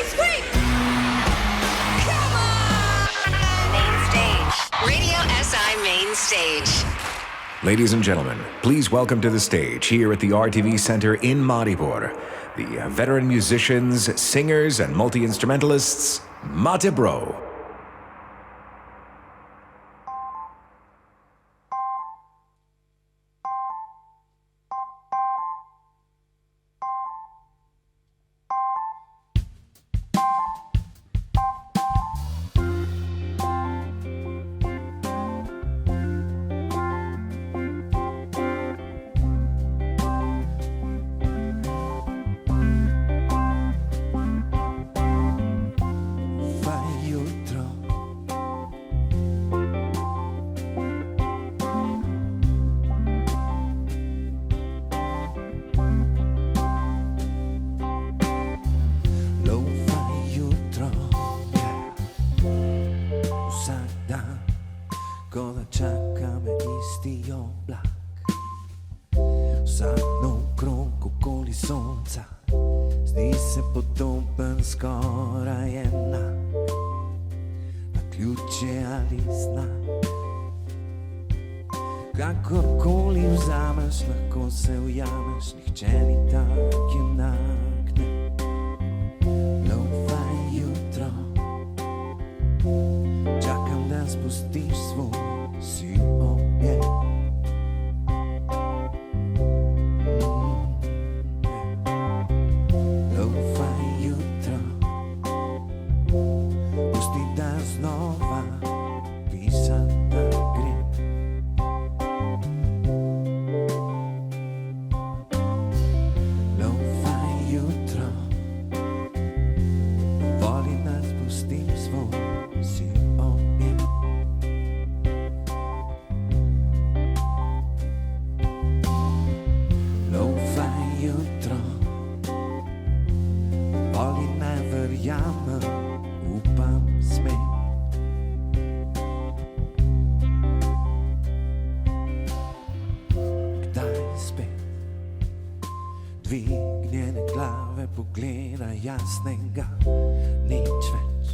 scream! Come on! Main stage. Radio SI main stage. Ladies and gentlemen, please welcome to the stage here at the RTV Center in Maribor, the veteran musicians, singers, and multi-instrumentalists, Mate Bro. Kakorkoli vzameš, lahko se ujameš, nihče ni tak enak, ne. Lo-fi jutro, čakam, da spustiš svoj siv objekt. Lo-fi jutro, pusti, da znova pisati da grem. Dvignjene glave, pogleda jasnega, nič več.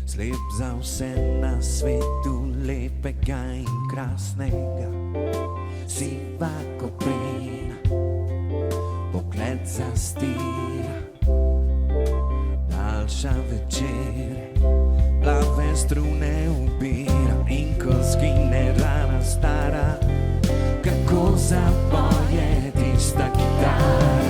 Slep za vse na svetu, lepega in krasnega. Siva koprina, pogled zastira. Daljša večere, plave strune ubira. In ko skine rana stara, kako zapoje tista kitara.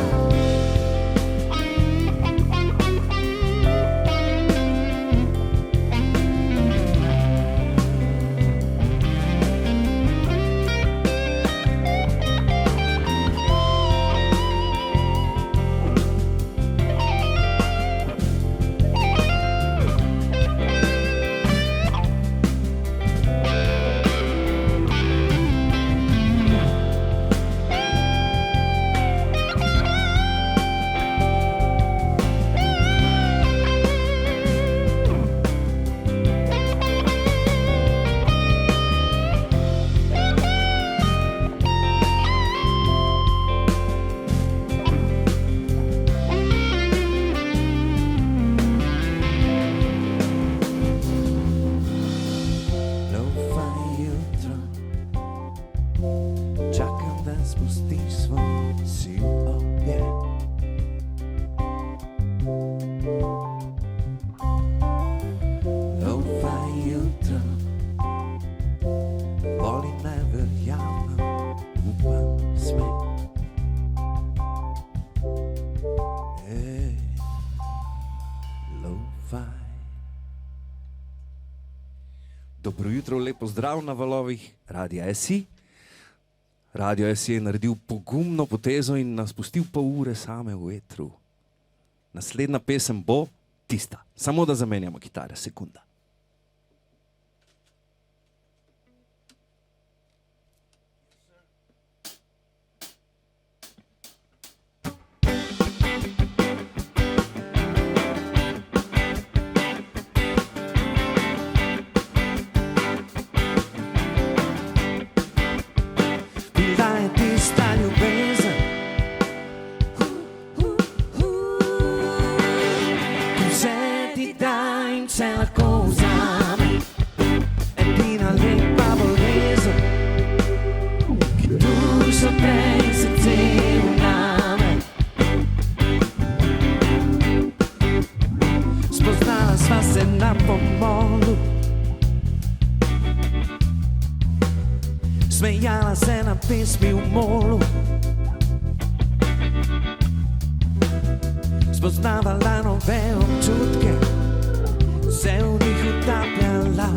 Dobro jutro, lepo zdrav na valovih Radia SI. Radio SI je naredil pogumno potezo in nas pustil pol ure same v etru. Naslednja pesem bo Tista. Samo da zamenjamo kitare, sekunda. vse ti da in vse lahko vzame. Edina lepa bolezen, ki dušo prej srce uname. Spoznala sva se na pomolu, smejala se na pesmi v molu, spoznavala nove občutke, se v njih utapljala,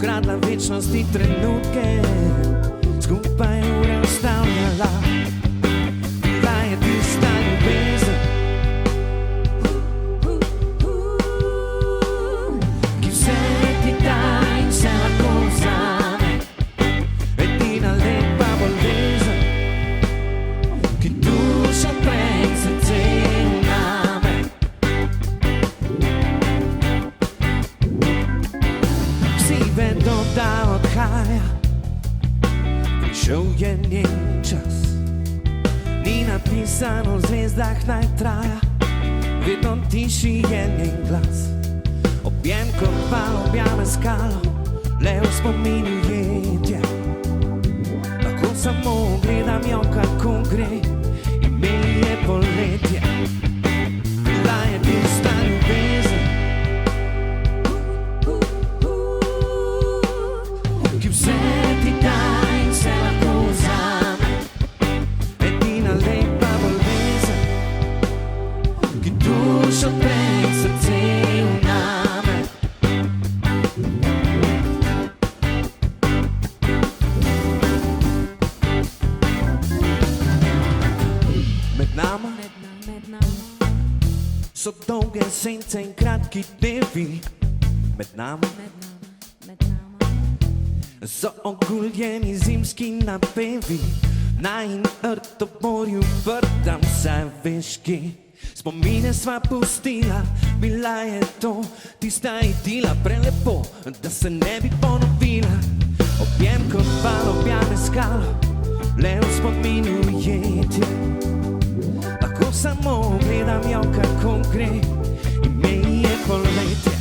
kradla večnosti trenutke, skupaj ure ustavljala. Bila je tista ljubezen, ki vse ti da in vse lahko vzame. Edina lepa bolezen, ki dušo prej srce uname. Vsi vedo, da odhaja, prišel je njen čas. Ni napisano v zvezdah naj traja, vedno tiši je njen glas. Objem kot val objame skalo, le v spominu jed je. Lahko samo gledam jo, kako gre, ime je poletje. Bila je tista ljubezen, ki vse ti da in vse lahko vzame. Edina lepa bolezen, ki dušo prej srce uname. Med nama so dolge sence in kratki dnevi. Med nama so oguljeni zimski napevi. Najin rt ob morju vrtam, saj veš kje. Spomine sva pustila, bila je to tista idila, prelepo, da se ne bi ponovila. Objem kot val objame skalo, le v spominu jed je. Lahko samo gledam jo, kako gre, ime je poletje.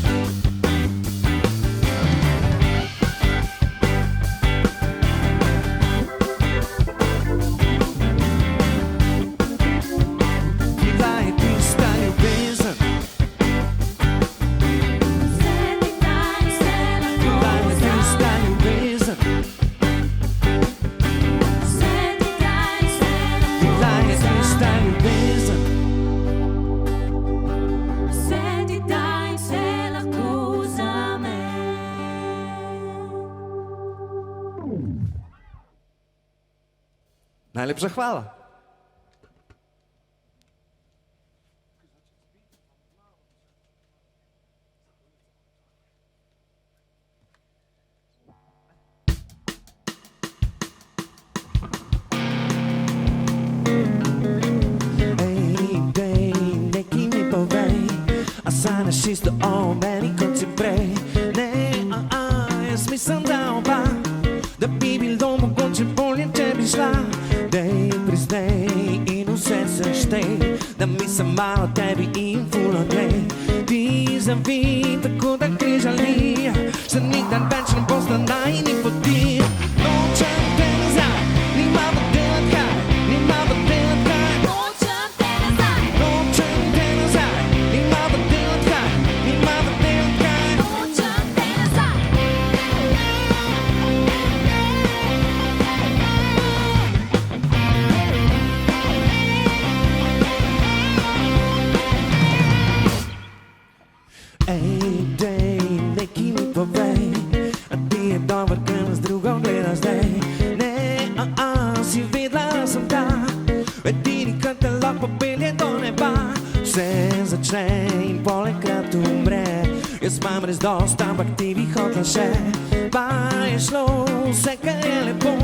Bila je tista ljubezen, bila je tista ljubezen, bila je tista ljubezen. Najlepša hvala. Nekaj mi povej, a sanjaš čisto o meni kot si prej. Ne, jaz mislim, da oba, da bi bilo mogoče bolje, če bi šla. Dej, priznaj in vse se štej, da mislim malo tebi in ful odlej. Ti zavij, tako da gre žalija, se nikdar več ne bosta najini poti. Nočem te nazaj, nima bo delat kaj, nima bo delat kaj. Nočem te nazaj, nočem te nazaj, nima bo delat kaj, nima bo delat kaj. Nočem te nazaj. Dej, nekaj mi povej, a ti je dober, ker nas drugo gledaš zdaj. Ne, si vedela, da sem ta, edini, kar te lahko pelje do neba. Vse začne in polekrat umre, jaz imam res dosta, ampak ti bi hotla še. Pa je šlo vse, kar je lepo,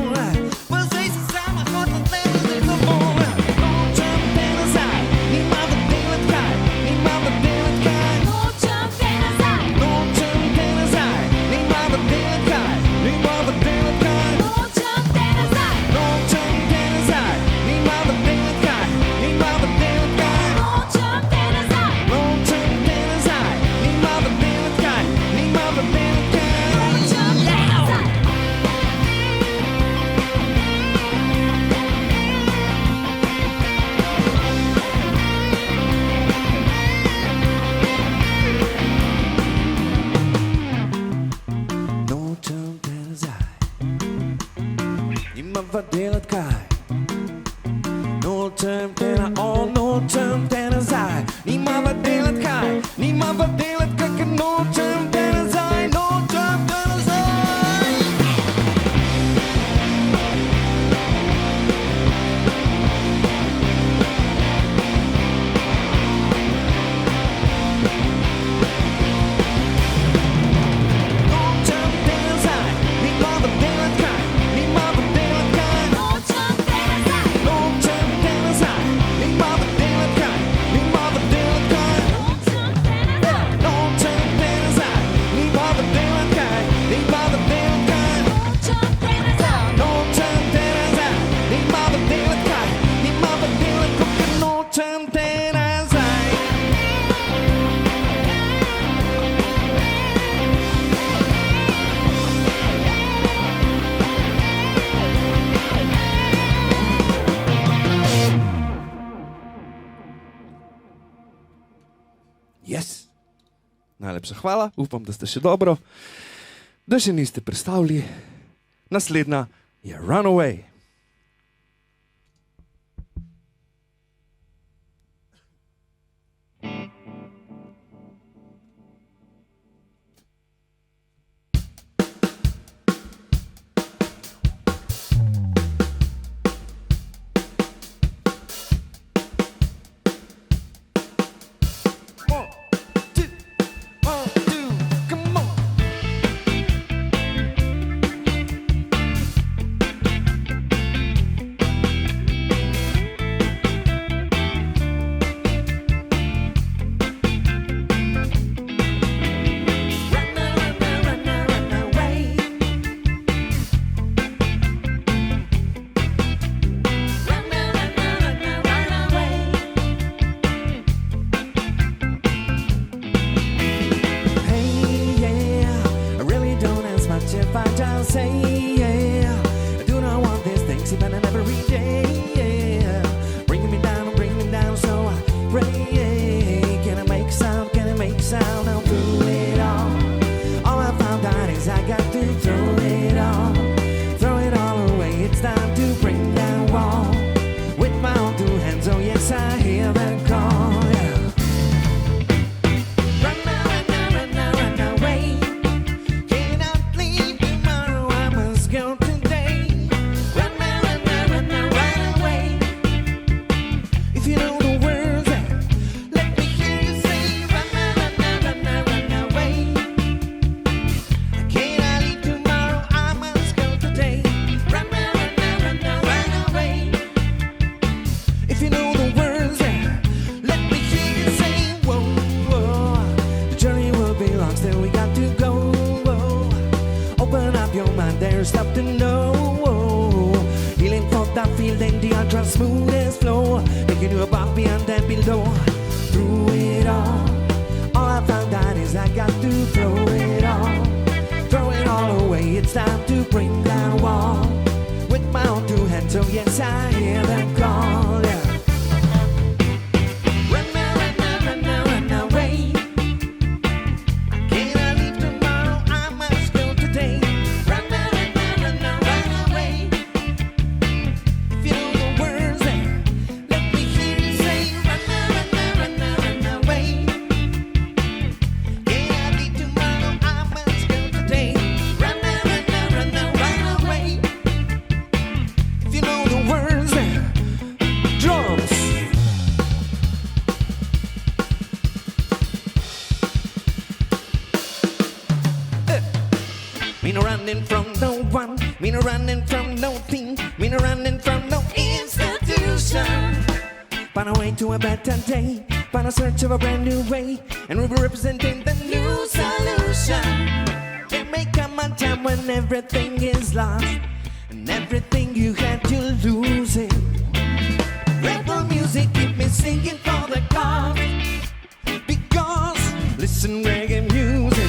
pa zdaj si sama hotla tebe zdaj to bole. Nočem te nazaj, nima bo delat kaj, nima bo delat kaj. Nočem te nazaj, nočem te nazaj, nima bo delat kaj, nima bo delat kaj. Nočem te nazaj, nočem te nazaj, nima bo delat kaj, nima bo delat kaj. Nočem te nazaj, nočem Yes. Najlepša hvala, upam, da ste še dobro, da še niste prestavili. Naslednja je Runaway. Day, but a search of a brand new way, and we'll be representing the new solution. There may come a time when everything is lost, and everything you had, you lose it. Rebel music, keep me singing for the cause, because listen reggae music.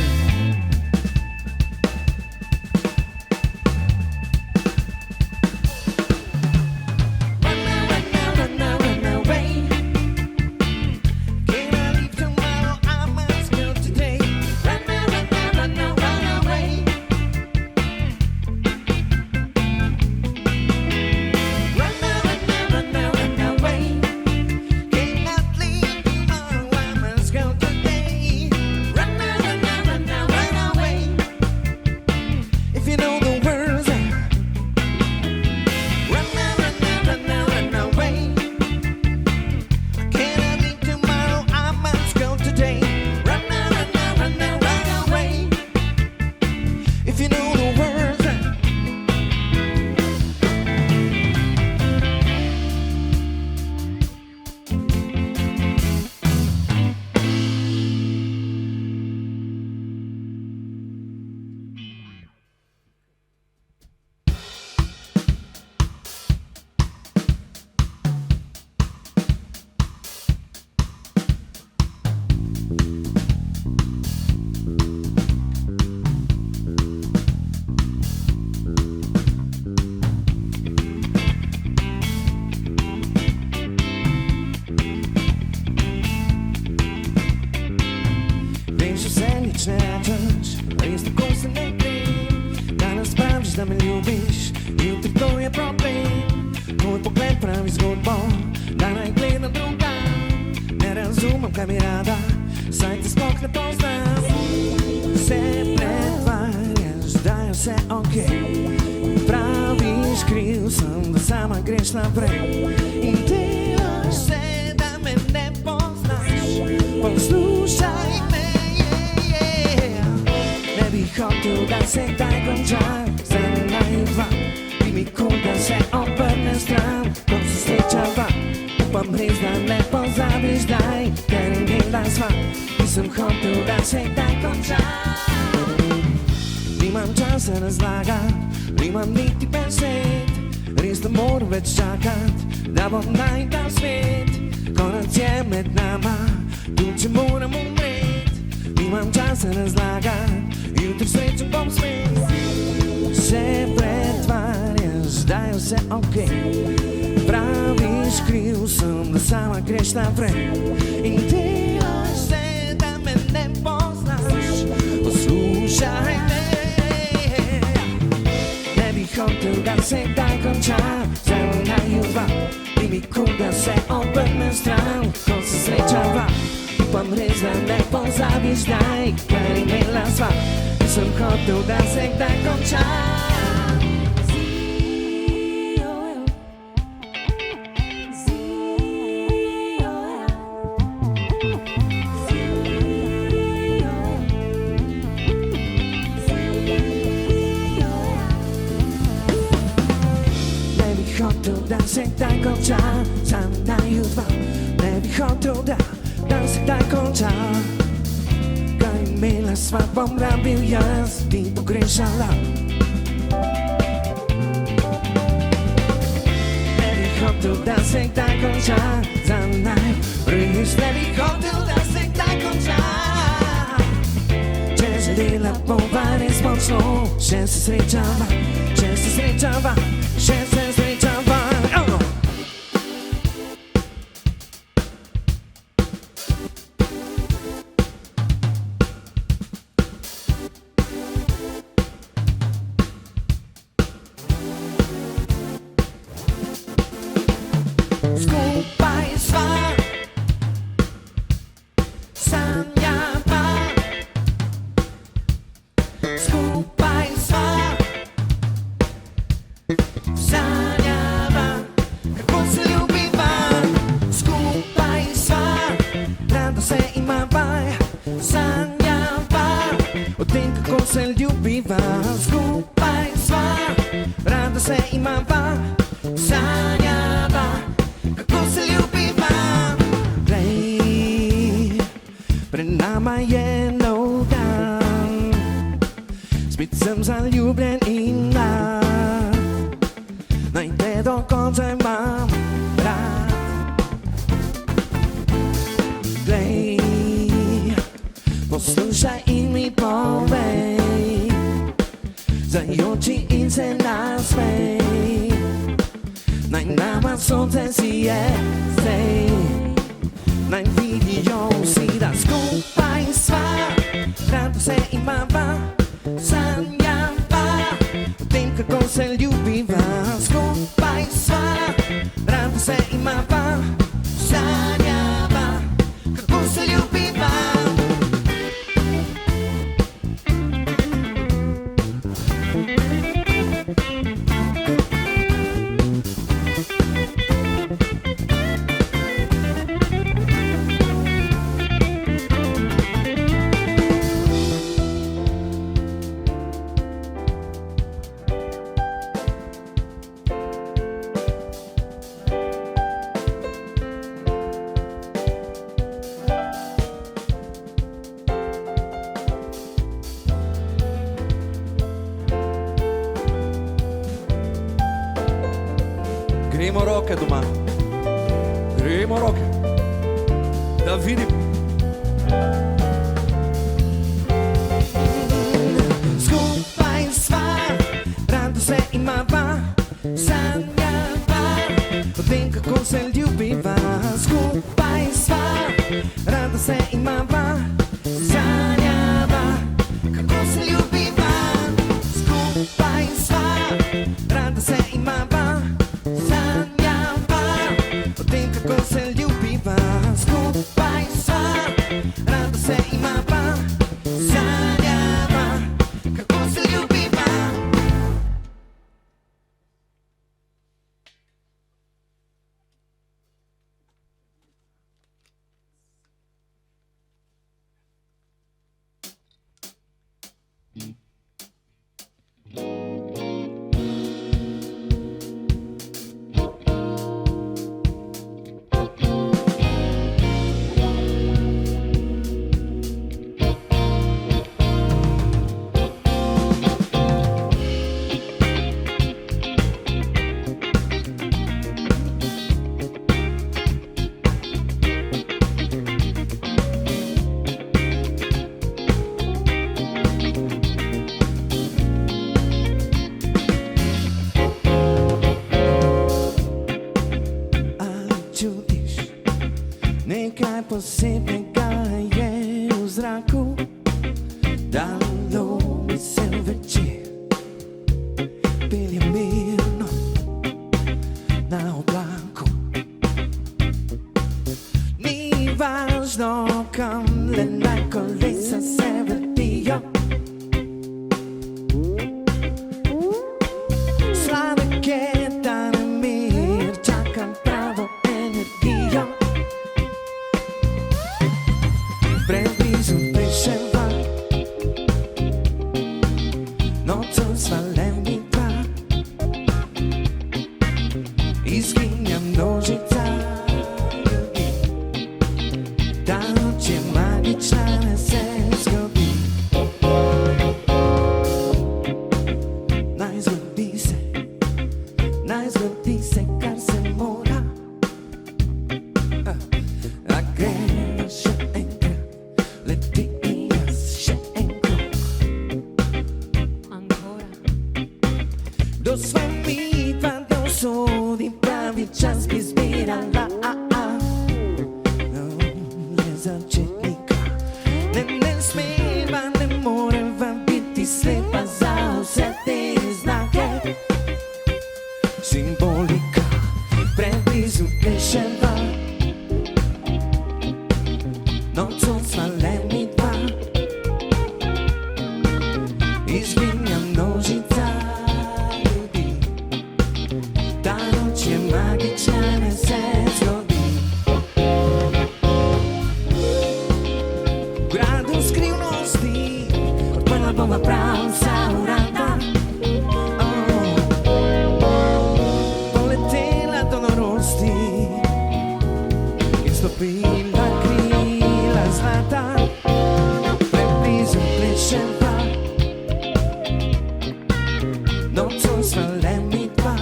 nič ne rečeš, res tako se ne gre. Danes praviš, da me ljubiš, jutri to je problem. Tvoj pogled pravi zgodbo, da naj gleda druga. Ne razumem, kaj mi rada, saj te sploh ne poznam. Se pretvarjaš, da je vse okej. Praviš, kriv sem, da sama greš naprej. In delaš se, da me ne poznaš. Poslušaj me, ne bi hotel, da se kdaj konča. Zdaj naju dva, bi mi kul, da se obrne stran. Ko se srečava, upam res, da ne pozabiš daj. Ker imela sva, nisem hotel, da se kdaj konča. Nimam časa razlagat, nimam niti besed. Res ne moram več čakat, da bom najdal svet. Konec je med nama, tudi če moram umret. Nimam časa razlagat, jutri srečen bom svet. Se pretvarjaš, da je vse okej. Praviš, kriv sem, da sama greš naprej. In delaš se, da me ne poznaš. Poslušaj me, hotel, da se kdaj konča. Zelo naju dva, bi mi kul, da se obrne stran. Ko se srečava, upam res, da ne pozabiš daj. Kar imela sva, nisem hotel, da se kdaj konča. Da se kdaj konča, sam naju dva. Ne bi hotel, da se kdaj konča. Kaj imela sva, bom rabil jaz, ti pogrešala. Ne bi hotel, da se kdaj konča, za naj res ne bi hotel, da se kdaj konča. Če želela bova res močno, še se srečava, še se srečava, še se srečava. Skupaj sva, sanjava. Skupaj sva, sanjava. Kako se ljubiva, skupaj sva, rada se imava. Sanjava, o tem, kako se ljubiva. Skupaj sva, rada se imava. Sanjava, kako se ljubiva. Glej, pred nama je nov dan. Spet sem zaljubljen in mlad. Naj te do konca imam rad. Glej, poslušaj in mi povej, zajoči in se nasmej. Naj nama sonce sije zdaj, naj vidijo vsi, da skupaj sva, rada se imava. Sanjava, o tem, kako se ljubiva. Skupaj sva, rada se imava. Sanjava, kako se ljubiva. Gremo roke doma, gremo roke, da vidim. Skupaj sva, rada se imava. Sanjava, o tem, kako se ljubiva. Skupaj sva, rada se imava. Sanjava, posebnega je v zraku, dalo mi se večer, pelje mirno na oblaku. Ni važno, kam le na kolesa se vrtijo, sladek je ta nemir, čakam pravo energijo. Preblizu pleševa, nočem sva le midva, izginja množica ljudi. Ta noč je magična, ne se zgodi. Naj zgodi se, kar se mora. A gremo še enkrat, leti in jaz še en krog. Do sva midva dosodi, pravi čas bi zbirala. Le začetnika, ne smeva, ne moreva biti slepa za vse te znake. Simbolika, preblizu pleševa, nocoj sva le midva, izginja množica ljudi. Ta noč je magična, ne se zgodi. V gradu skrivnosti odprla bova prav vsa vrata. Poletela do norosti in stopila krila zlata. Preblizu pleševa, nocoj sva le midva,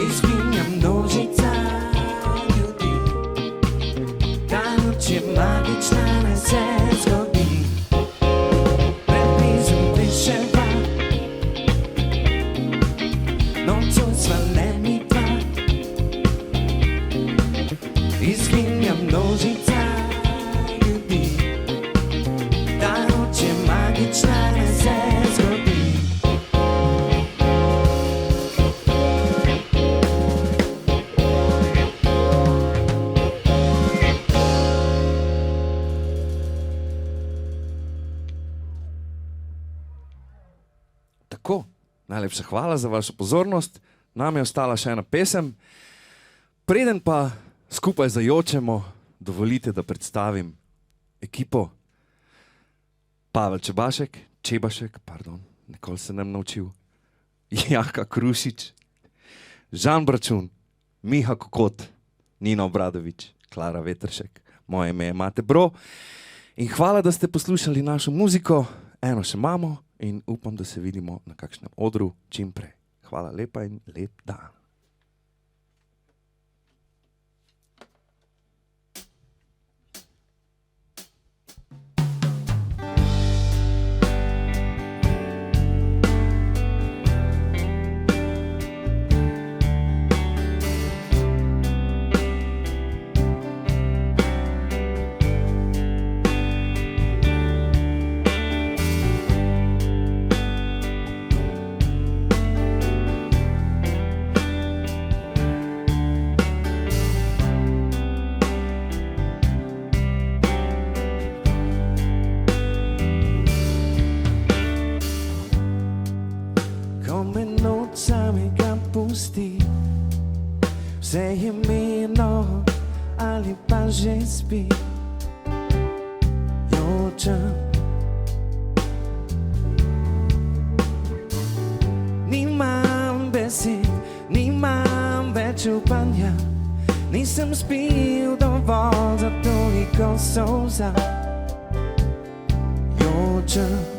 izginja množica ljudi. Ta noč je magična, ne se zgodi. Preblizu pleševa, nocoj sva le midva, izginja množica ljudi. Ta noč je magična, ne se zgodi. Tako, najlepša hvala za vašo pozornost. Nam je ostala še ena pesem. Preden pa skupaj zajočemo, dovolite, da predstavim ekipo. Pavel Čebašek, nikoli se nem naučil. Jaka Krušič, Žan Bračun, Miha Kokot, Nina Obradovič, Klara Vetršek, moje ime je Mate Bro. In hvala, da ste poslušali našo muziko. Eno še imamo in upam, da se vidimo na kakšnem odru čim prej. Hvala lepa in lep dan. Vse je mirno ali pa že spi. Jočem, nimam besed, nimam več upanja. Nisem spil dovolj za toliko solza. Jočem,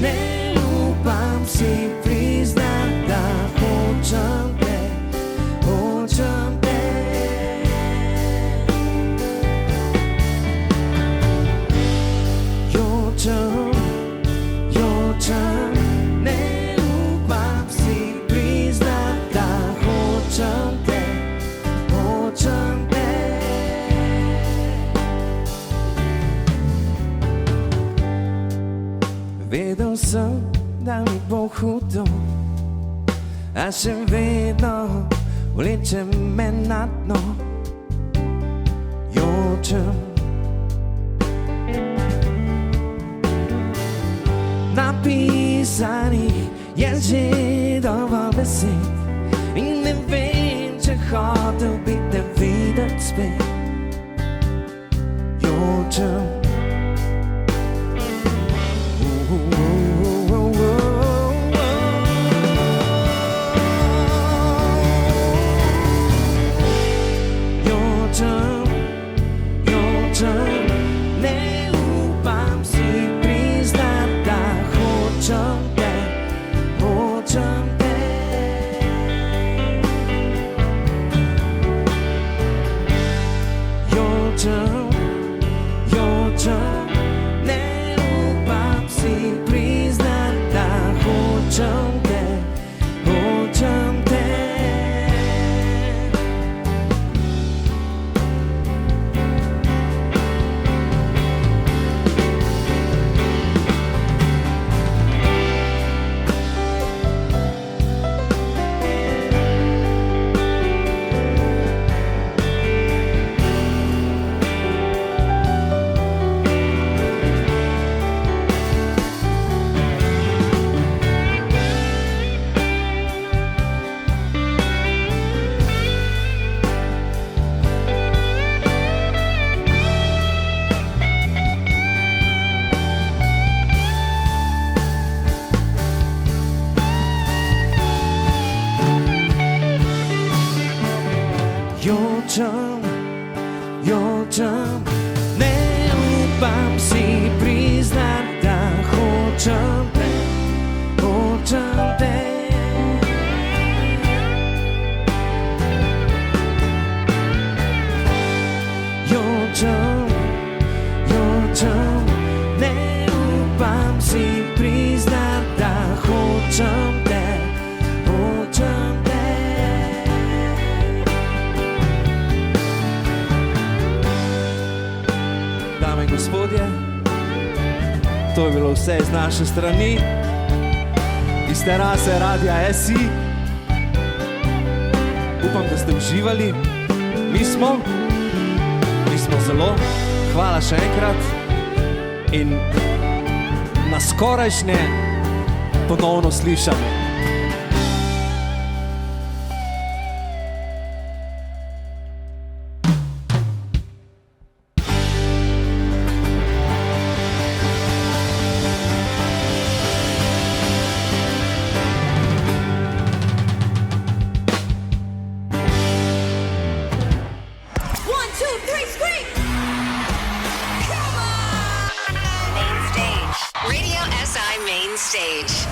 ne upam si priznat, da hočem te. Vedel sem, da mi bo hudo, a še vedno vleče me na dno. Jočem. Napisanih je že dovolj besed in ne vem, če hotel bi te videti spet. Jočem. Jočem, ne upam si priznati, da hočem te, hočem te. Jočem, ne upam si priznati, da hočem te, hočem te. Gospodje, to je bilo vse iz naše strani, iz terase Radia SI. Upam, da ste uživali. Mi smo zelo. Hvala še enkrat in na skorajšnje ponovno slišanje. Radio SI Main Stage.